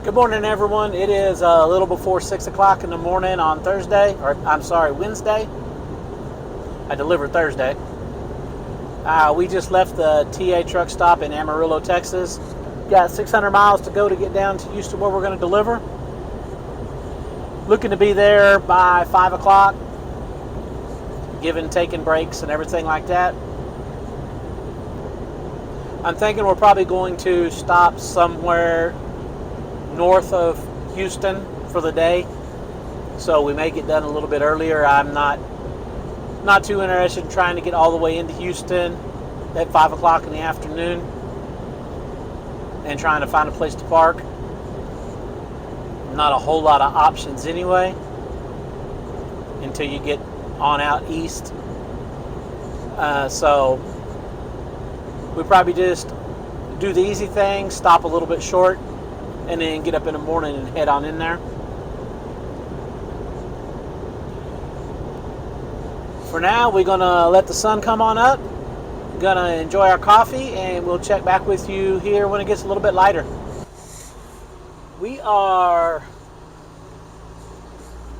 Good morning, everyone. It is a little before 6 o'clock in the morning on Wednesday. I delivered Thursday. We just left the TA truck stop in Amarillo, Texas. Got 600 miles to go to get down to Houston where we're going to deliver. Looking to be there by 5 o'clock, taking breaks and everything like that. I'm thinking we're probably going to stop somewhere north of Houston for the day, so we may get done a little bit earlier. I'm not too interested in trying to get all the way into Houston at 5 o'clock in the afternoon and trying to find a place to park. Not a whole lot of options anyway until you get on out east. So we probably just do the easy thing, stop a little bit short, and then get up in the morning and head on in there. For now, we're going to let the sun come on up. We're going to enjoy our coffee, and we'll check back with you here when it gets a little bit lighter. We are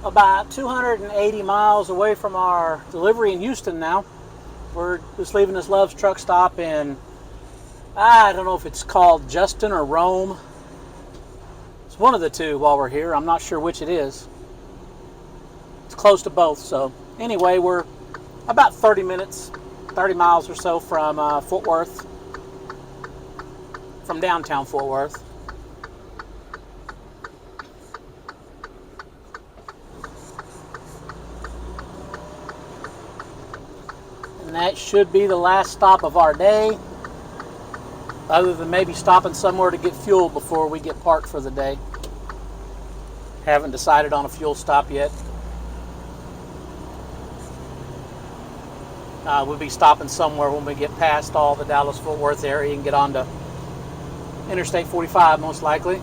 about 280 miles away from our delivery in Houston now. We're just leaving this Love's truck stop in, I don't know if it's called Justin or Rome. It's one of the two while we're here. I'm not sure which it is. It's close to both. So anyway, we're about 30 miles or so from Fort Worth, from downtown Fort Worth. And that should be the last stop of our day, other than maybe stopping somewhere to get fuel before we get parked for the day. Haven't decided on a fuel stop yet. We'll be stopping somewhere when we get past all the Dallas-Fort Worth area and get onto Interstate 45 most likely.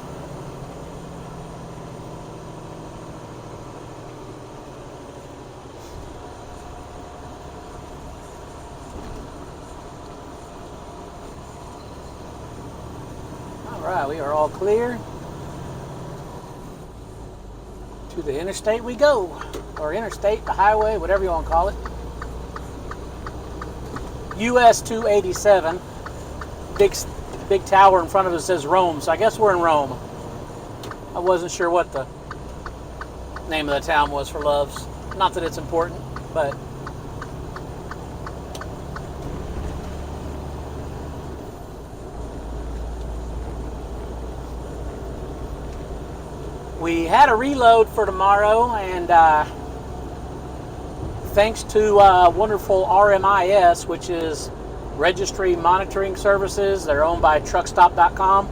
Alright, we are all clear. To the interstate we go. Or interstate, the highway, whatever you want to call it. US 287. Big tower in front of us says Rome, so I guess we're in Rome. I wasn't sure what the name of the town was for Love's. Not that it's important, but we had a reload for tomorrow, and thanks to wonderful RMIS, which is Registry Monitoring Services, they're owned by truckstop.com.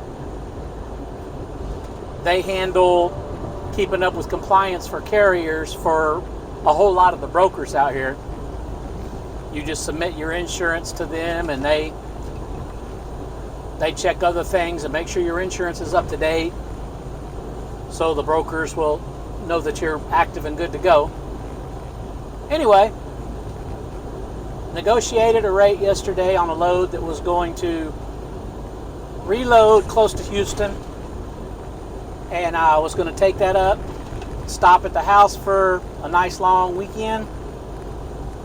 They handle keeping up with compliance for carriers for a whole lot of the brokers out here. You just submit your insurance to them, and they check other things and make sure your insurance is up to date, so the brokers will know that you're active and good to go. Anyway, negotiated a rate yesterday on a load that was going to reload close to Houston, and I was going to take that up, stop at the house for a nice long weekend,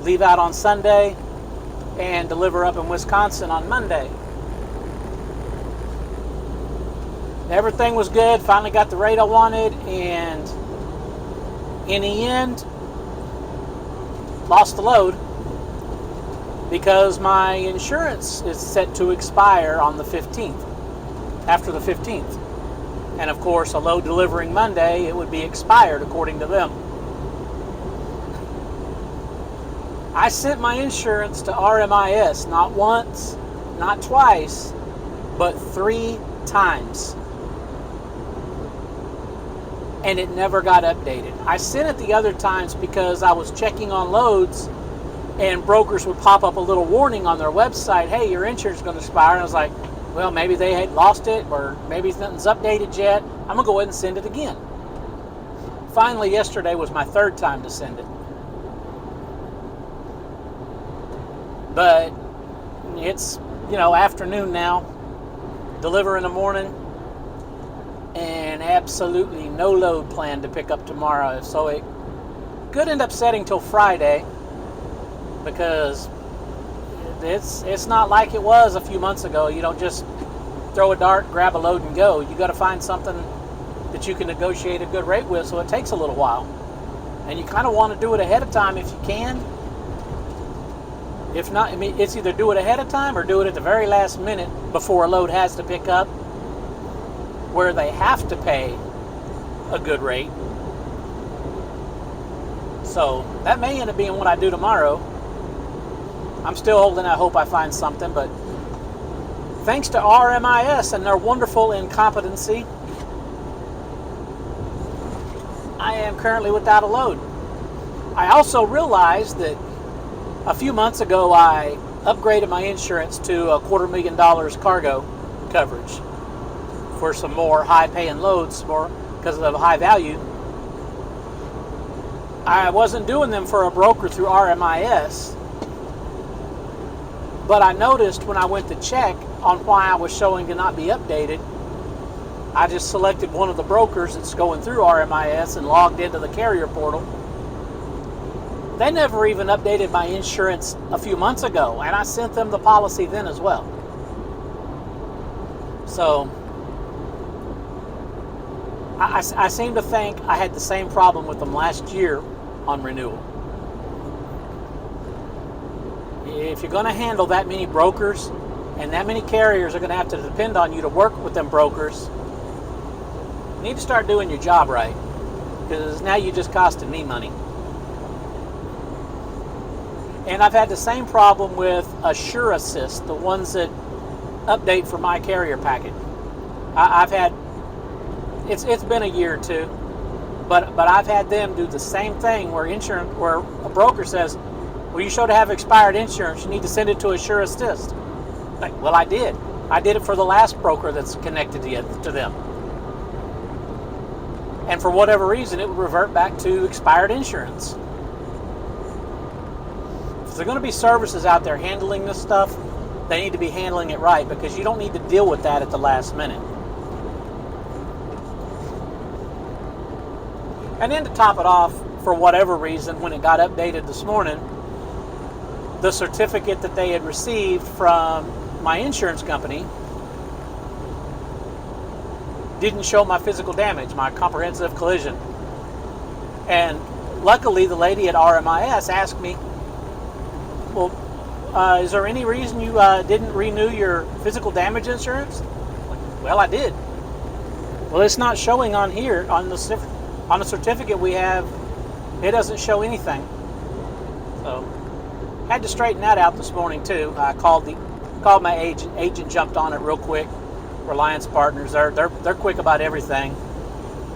leave out on Sunday, and deliver up in Wisconsin on Monday. Everything was good, finally got the rate I wanted, and in the end, lost the load because my insurance is set to expire on the 15th, after the 15th. And of course, a load delivering Monday, it would be expired according to them. I sent my insurance to RMIS not once, not twice, but 3 times. And it never got updated. I sent it the other times because I was checking on loads, and brokers would pop up a little warning on their website, hey, your insurance is going to expire. And I was like, well, maybe they had lost it, or maybe nothing's updated yet. I'm going to go ahead and send it again. Finally, yesterday was my 3rd time to send it. But it's, afternoon now. Deliver in the morning. and absolutely no load planned to pick up tomorrow. So it could end up setting till Friday, because it's not like it was a few months ago. You don't just throw a dart, grab a load, and go. You got to find something that you can negotiate a good rate with, so it takes a little while. And you kind of want to do it ahead of time if you can. If not, I mean, it's either do it ahead of time or do it at the very last minute before a load has to pick up, where they have to pay a good rate. So that may end up being what I do tomorrow. I'm still holding out hope I find something, but thanks to RMIS and their wonderful incompetency, I am currently without a load. I also realized that a few months ago I upgraded my insurance to $250,000 cargo coverage for some more high-paying loads, more because of the high value. I wasn't doing them for a broker through RMIS, but I noticed when I went to check on why I was showing to not be updated, I just selected one of the brokers that's going through RMIS and logged into the carrier portal. They never even updated my insurance a few months ago, and I sent them the policy then as well. So I seem to think I had the same problem with them last year on renewal. If you're going to handle that many brokers and that many carriers are going to have to depend on you to work with them brokers, you need to start doing your job right, because now you're just costing me money. And I've had the same problem with Assure Assist, the ones that update for my carrier packet. I've had, it's been a year or two, but I've had them do the same thing where a broker says, well, you show to have expired insurance, you need to send it to Assure Assist. Like, well, I did. I did it for the last broker that's connected to them. And for whatever reason, it would revert back to expired insurance. If there are going to be services out there handling this stuff, they need to be handling it right, because you don't need to deal with that at the last minute. And then to top it off, for whatever reason, when it got updated this morning, the certificate that they had received from my insurance company didn't show my physical damage, my comprehensive collision. And luckily, the lady at RMIS asked me, well, is there any reason you didn't renew your physical damage insurance? Like, well, I did. Well, it's not showing on here, on the certificate we have, it doesn't show anything. So, had to straighten that out this morning too. I called my agent. Agent jumped on it real quick. Reliance Partners, they're quick about everything,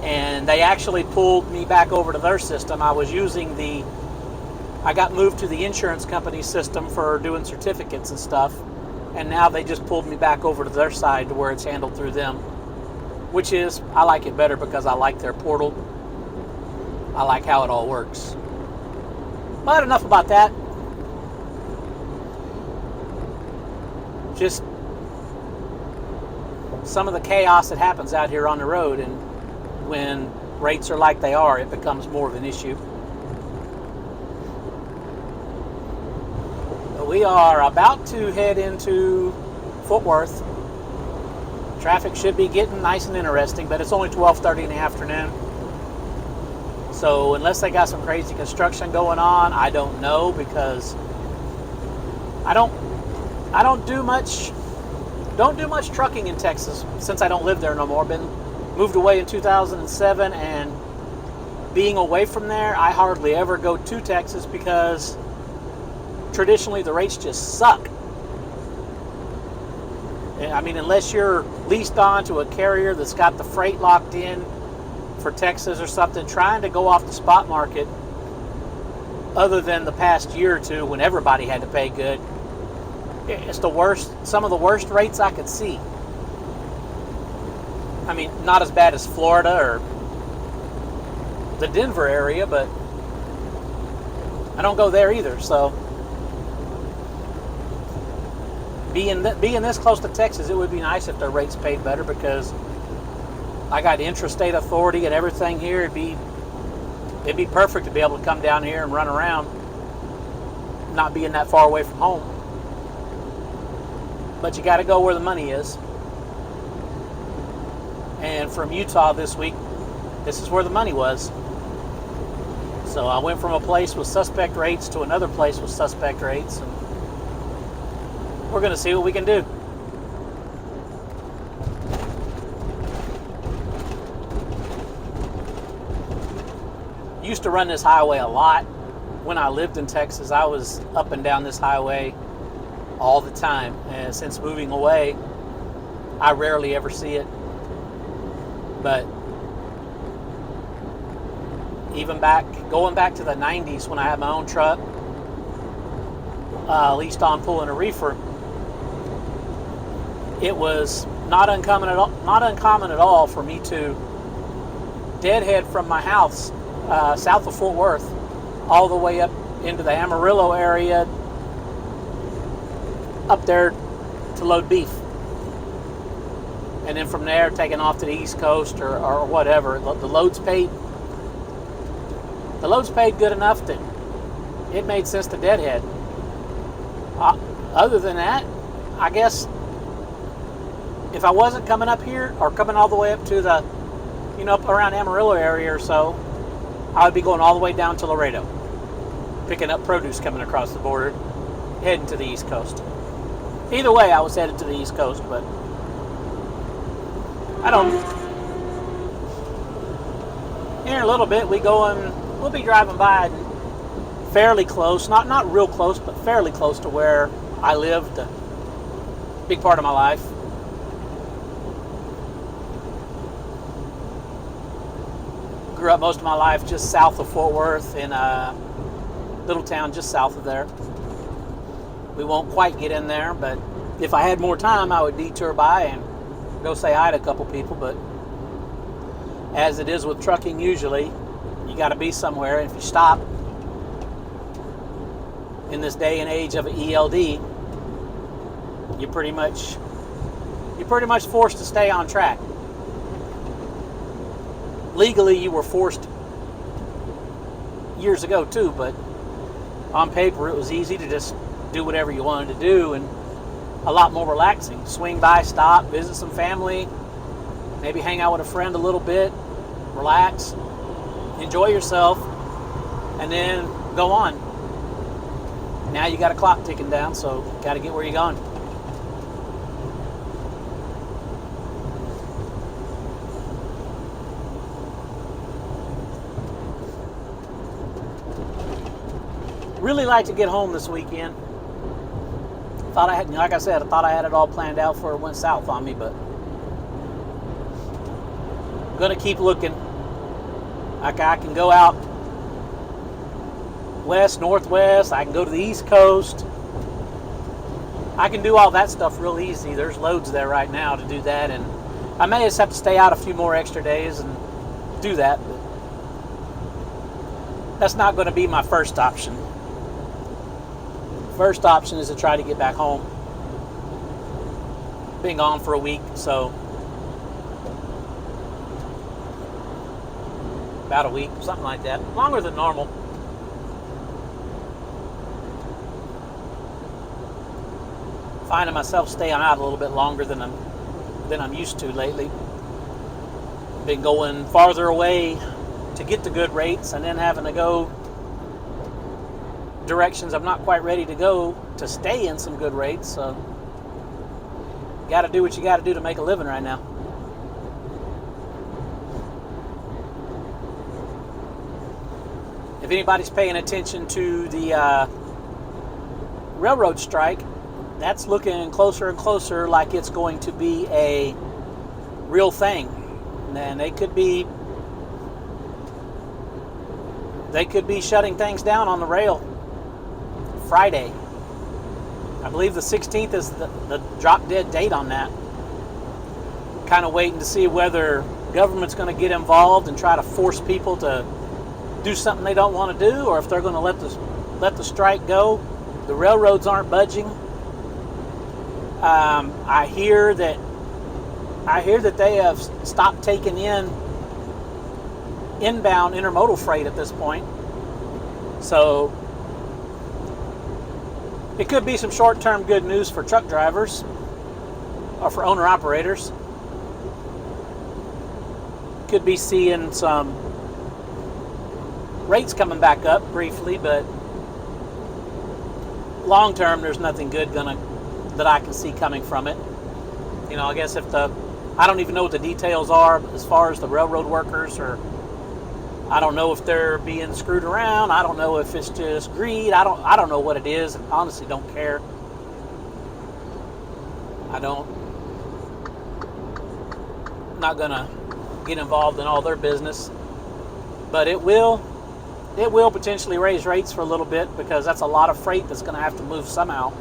and they actually pulled me back over to their system. I got moved to the insurance company system for doing certificates and stuff, and now they just pulled me back over to their side to where it's handled through them, which is, I like it better because I like their portal. I like how it all works. But enough about that. Just some of the chaos that happens out here on the road, and when rates are like they are, it becomes more of an issue. We are about to head into Fort Worth. Traffic should be getting nice and interesting, but it's only 12:30 in the afternoon. So unless they got some crazy construction going on, I don't know, because I don't do much trucking in Texas since I don't live there no more. Been moved away in 2007, and being away from there, I hardly ever go to Texas because traditionally the rates just suck. I mean, unless you're leased on to a carrier that's got the freight locked in for Texas or something, trying to go off the spot market, other than the past year or two when everybody had to pay good, it's the worst, some of the worst rates I could see. I mean, not as bad as Florida or the Denver area, but I don't go there either. So being this close to Texas, it would be nice if their rates paid better, because I got interstate authority and everything here. It'd be perfect to be able to come down here and run around, not being that far away from home. But you got to go where the money is. And from Utah this week, this is where the money was. So I went from a place with suspect rates to another place with suspect rates, and we're going to see what we can do. Used to run this highway a lot. When I lived in Texas, I was up and down this highway all the time. And since moving away, I rarely ever see it. But even going back to the 90s when I had my own truck, at least on pulling a reefer, it was not uncommon at all for me to deadhead from my house south of Fort Worth all the way up into the Amarillo area up there to load beef, and then from there taking off to the East Coast or whatever. The loads paid good enough that it made sense to deadhead. Other than that, I guess if I wasn't coming up here or coming all the way up to the, up around Amarillo area or so, I would be going all the way down to Laredo, picking up produce coming across the border, heading to the East Coast. Either way, I was headed to the East Coast, but I don't. Here in a little bit, we'll be driving by fairly close, not real close, but fairly close to where I lived a big part of my life. Grew up most of my life just south of Fort Worth in a little town just south of there. We won't quite get in there, but if I had more time, I would detour by and go say hi to a couple people. But as it is with trucking, usually you got to be somewhere, and if you stop in this day and age of an ELD, you're pretty much forced to stay on track. Legally, you were forced years ago too, but on paper it was easy to just do whatever you wanted to do, and a lot more relaxing. Swing by, stop, visit some family, maybe hang out with a friend a little bit, relax, enjoy yourself, and then go on. Now you got a clock ticking down, so got to get where you're going. Really like to get home this weekend. Thought I had, like I said, I thought I had it all planned out before it went south on me, but gonna keep looking. I can go out west, northwest. I can go to the East Coast. I can do all that stuff real easy. There's loads there right now to do that, and I may just have to stay out a few more extra days and do that, but that's not going to be my first option. First option is to try to get back home. Been gone for a week, so about a week, something like that. Longer than normal. Finding myself staying out a little bit longer than I'm used to lately. Been going farther away to get the good rates, and then having to go directions I'm not quite ready to go to stay in some good rates. So got to do what you got to do to make a living right now. If anybody's paying attention to the railroad strike, that's looking closer and closer like it's going to be a real thing. And they could be shutting things down on the rail Friday. I believe the 16th is the drop dead date on that. Kind of waiting to see whether government's going to get involved and try to force people to do something they don't want to do, or if they're going to let the strike go. The railroads aren't budging. I I hear that they have stopped taking in inbound intermodal freight at this point. So it could be some short-term good news for truck drivers or for owner-operators. Could be seeing some rates coming back up briefly, but long-term, there's nothing good that I can see coming from it. You know, I guess I don't even know what the details are as far as the railroad workers, or I don't know if they're being screwed around. I don't know if it's just greed. I don't know what it is. I honestly don't care. I'm not gonna get involved in all their business, but it will potentially raise rates for a little bit, because that's a lot of freight that's going to have to move somehow.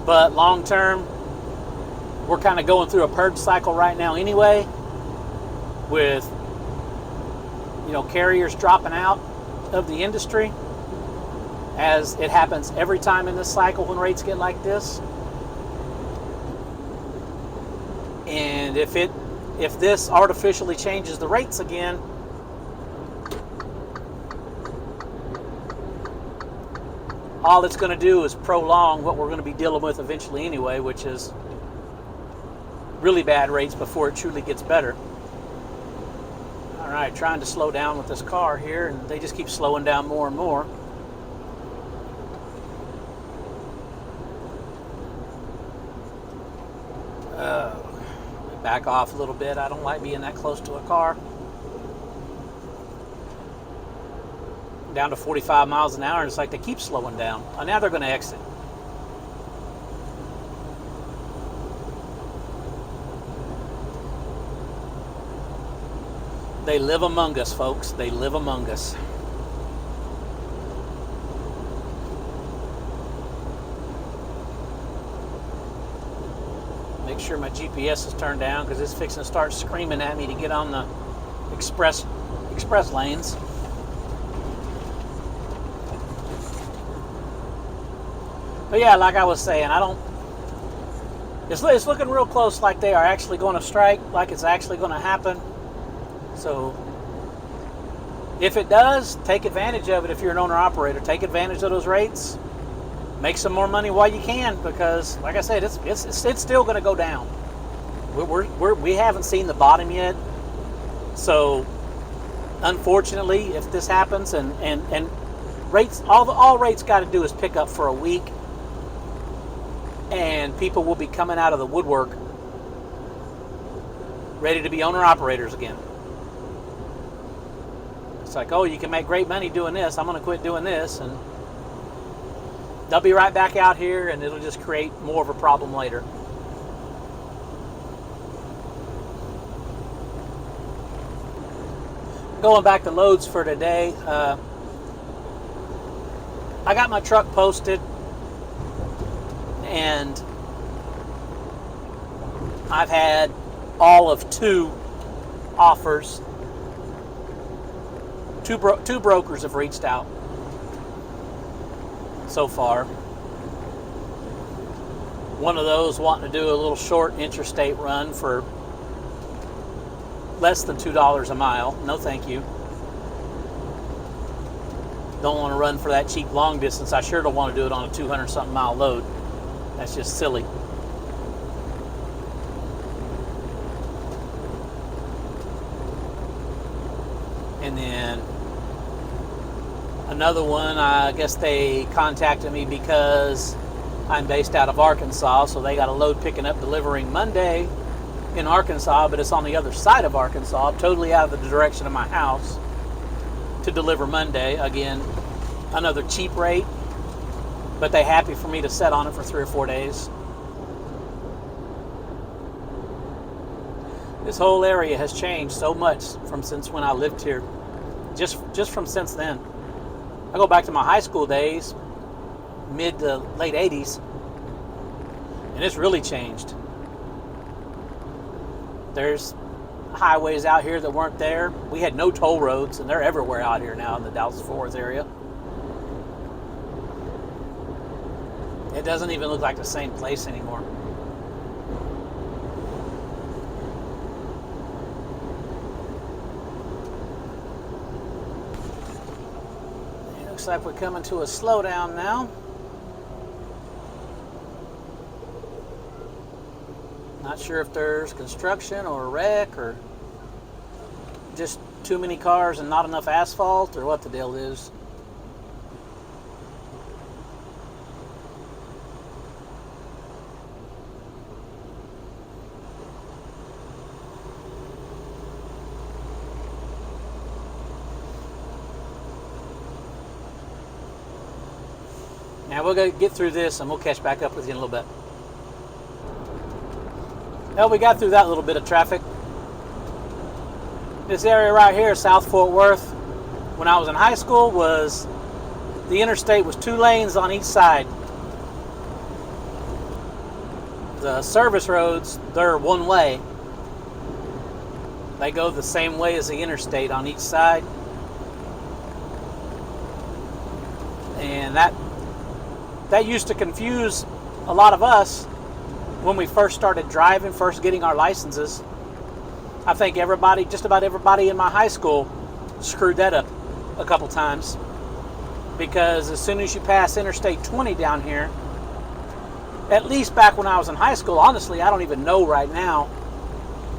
But long term, we're kind of going through a purge cycle right now anyway, with, you know, carriers dropping out of the industry, as it happens every time in this cycle when rates get like this. And if this artificially changes the rates again, all it's going to do is prolong what we're going to be dealing with eventually anyway, which is really bad rates before it truly gets better. All right, trying to slow down with this car here, and they just keep slowing down more and more. Back off a little bit. I don't like being that close to a car. Down to 45 miles an hour, and it's like they keep slowing down. Oh, now they're going to exit. They live among us, folks. They live among us. Make sure my GPS is turned down, because it's fixing to start screaming at me to get on the express lanes. But yeah, like I was saying, it's looking real close like they are actually going to strike, like it's actually going to happen. So if it does, take advantage of it. If you're an owner-operator, take advantage of those rates. Make some more money while you can, because, like I said, it's still going to go down. We haven't seen the bottom yet. So, unfortunately, if this happens, and rates, all rates got to do is pick up for a week, and people will be coming out of the woodwork ready to be owner-operators again. It's like, oh, you can make great money doing this. I'm going to quit doing this, and they'll be right back out here, and it'll just create more of a problem later. Going back to loads for today, I got my truck posted, and I've had all of 2 offers. Two brokers have reached out so far. One of those wanting to do a little short interstate run for less than $2 a mile. No thank you. Don't want to run for that cheap long distance. I sure don't want to do it on a 200-something mile load. That's just silly. And then another one, I guess they contacted me because I'm based out of Arkansas, so they got a load picking up, delivering Monday in Arkansas, but it's on the other side of Arkansas, totally out of the direction of my house, to deliver Monday. Again, another cheap rate, but they happy for me to set on it for 3 or 4 days. This whole area has changed so much from since when I lived here, just from since then. I go back to my high school days, mid to late 80s, and it's really changed. There's highways out here that weren't there. We had no toll roads, and they're everywhere out here now in the Dallas-Fort Worth area. It doesn't even look like the same place anymore. Looks like we're coming to a slowdown now. Not sure if there's construction or a wreck or just too many cars and not enough asphalt or what the deal is. Now we're going to get through this and we'll catch back up with you in a little bit. Well, we got through that little bit of traffic. This area right here, South Fort Worth, when I was in high school, the interstate was 2 lanes on each side. The service roads, they're one way. They go the same way as the interstate on each side. And that used to confuse a lot of us when we first started driving, first getting our licenses. I think just about everybody in my high school screwed that up a couple times, because as soon as you pass Interstate 20 down here, at least back when I was in high school, honestly, I don't even know right now,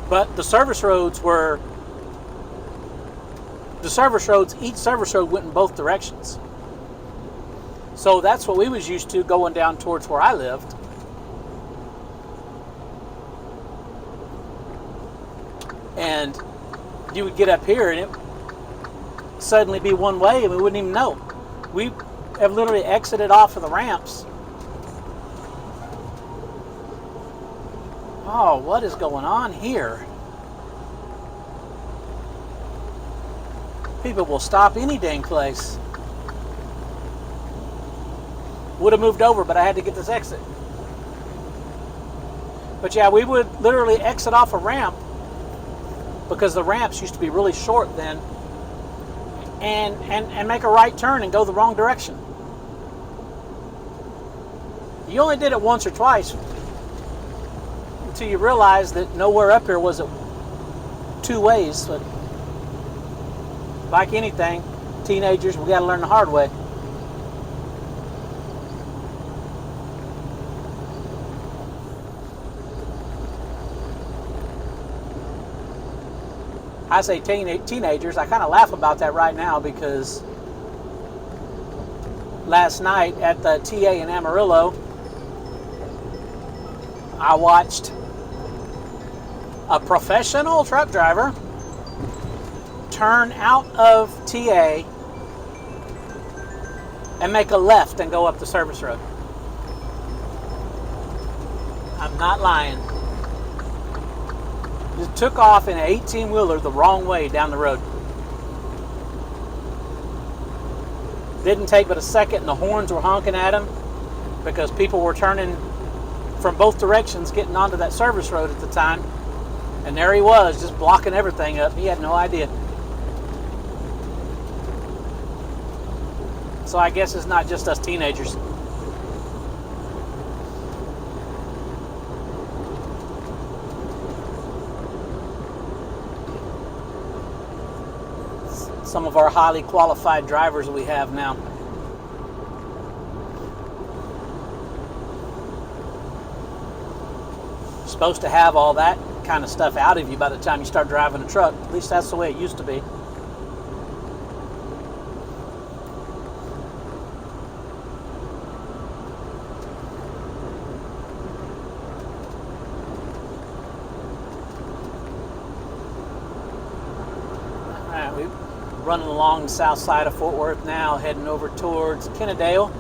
but each service road went in both directions. So that's what we was used to going down towards where I lived. And you would get up here and it would suddenly be one way and we wouldn't even know. We have literally exited off of the ramps. Oh, what is going on here? People will stop any dang place. Would have moved over, but I had to get this exit. But yeah, we would literally exit off a ramp, because the ramps used to be really short then, and make a right turn and go the wrong direction. You only did it once or twice until you realized that nowhere up here was it 2 ways. But like anything, teenagers, we got to learn the hard way. I say teenagers, I kind of laugh about that right now, because last night at the TA in Amarillo, I watched a professional truck driver turn out of TA and make a left and go up the service road. I'm not lying. Just took off in an 18-wheeler the wrong way down the road. Didn't take but a second and the horns were honking at him, because people were turning from both directions getting onto that service road at the time. And there he was, just blocking everything up. He had no idea. So I guess it's not just us teenagers. Some of our highly qualified drivers we have now. You're supposed to have all that kind of stuff out of you by the time you start driving a truck. At least that's the way it used to be. Running along the south side of Fort Worth now, heading over towards Kennedale.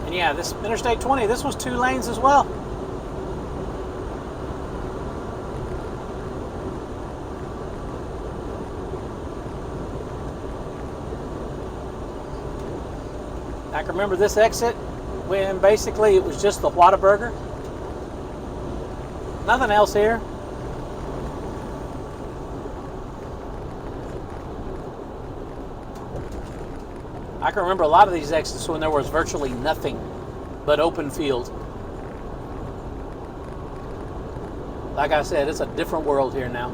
And yeah, this Interstate 20, this was 2 lanes as well. I can remember this exit when basically it was just the Whataburger. Nothing else here. I can remember a lot of these exits when there was virtually nothing but open field. Like I said, it's a different world here now.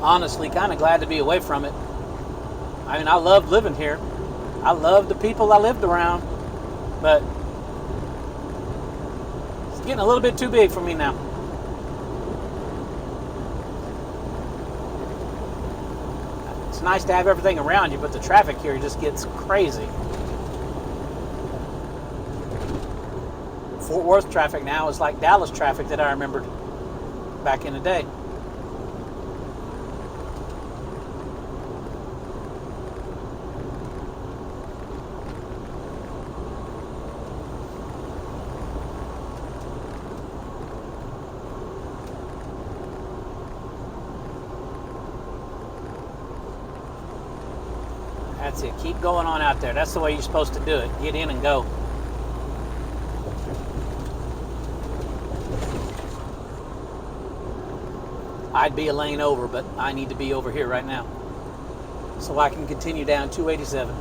Honestly, kind of glad to be away from it. I mean, I loved living here. I loved the people I lived around, but it's getting a little bit too big for me now. It's nice to have everything around you, but the traffic here just gets crazy. Fort Worth traffic now is like Dallas traffic that I remembered back in the day. That's it. Keep going on out there. That's the way you're supposed to do it. Get in and go. I'd be a lane over, but I need to be over here right now so I can continue down 287.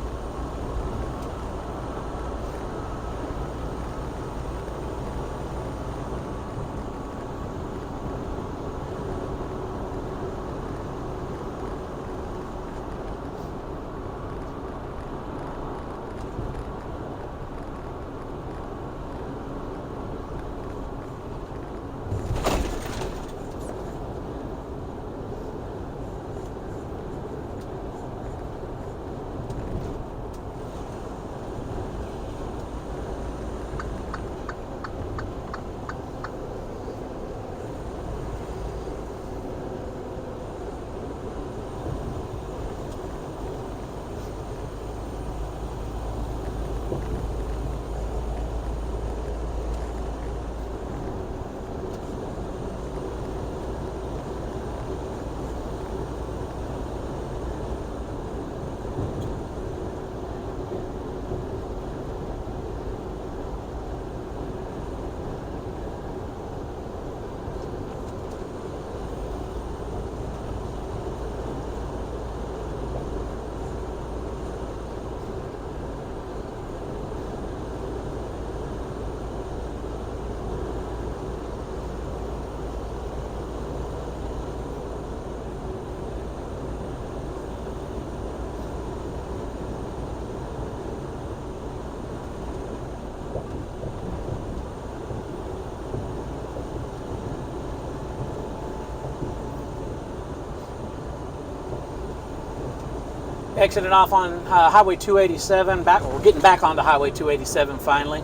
Exiting off on Highway 287. We're getting back onto Highway 287 finally.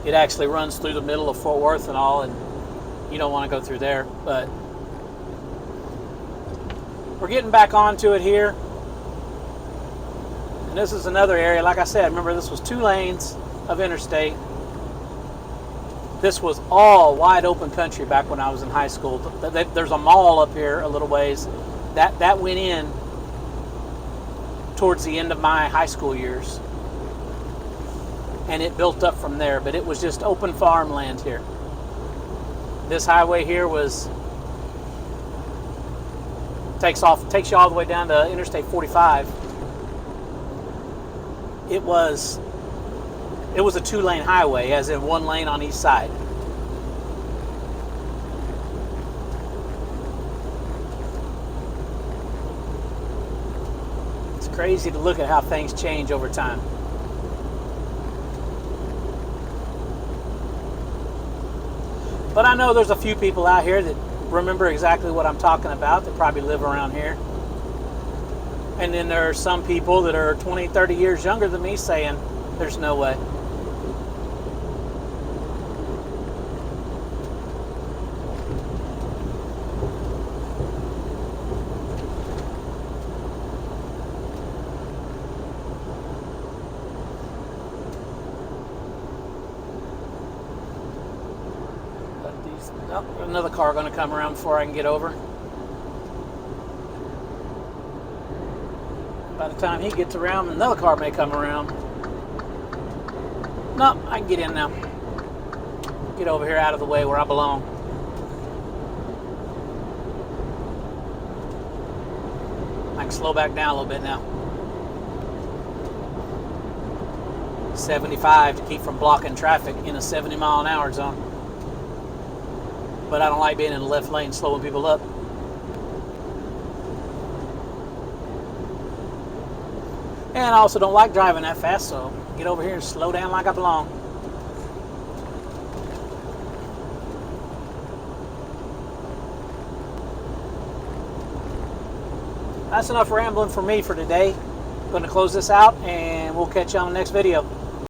It actually runs through the middle of Fort Worth and all, and you don't want to go through there, but we're getting back onto it here. And this is another area, like I said, remember this was 2 lanes of interstate. This was all wide open country back when I was in high school. There's a mall up here a little ways. That went in towards the end of my high school years, and it built up from there, but it was just open farmland here. This highway here takes you all the way down to Interstate 45. It was a 2-lane highway, as in 1 lane on each side. Crazy to look at how things change over time. But I know there's a few people out here that remember exactly what I'm talking about, that probably live around here. And then there are some people that are 20, 30 years younger than me saying, there's no way. Oh, another car going to come around before I can get over. By the time he gets around, another car may come around. No, I can get in now. Get over here out of the way where I belong. I can slow back down a little bit now. 75 to keep from blocking traffic in a 70-mile-an-hour zone. But I don't like being in the left lane slowing people up. And I also don't like driving that fast, so get over here and slow down like I belong. That's enough rambling for me for today. I'm going to close this out, and we'll catch you on the next video.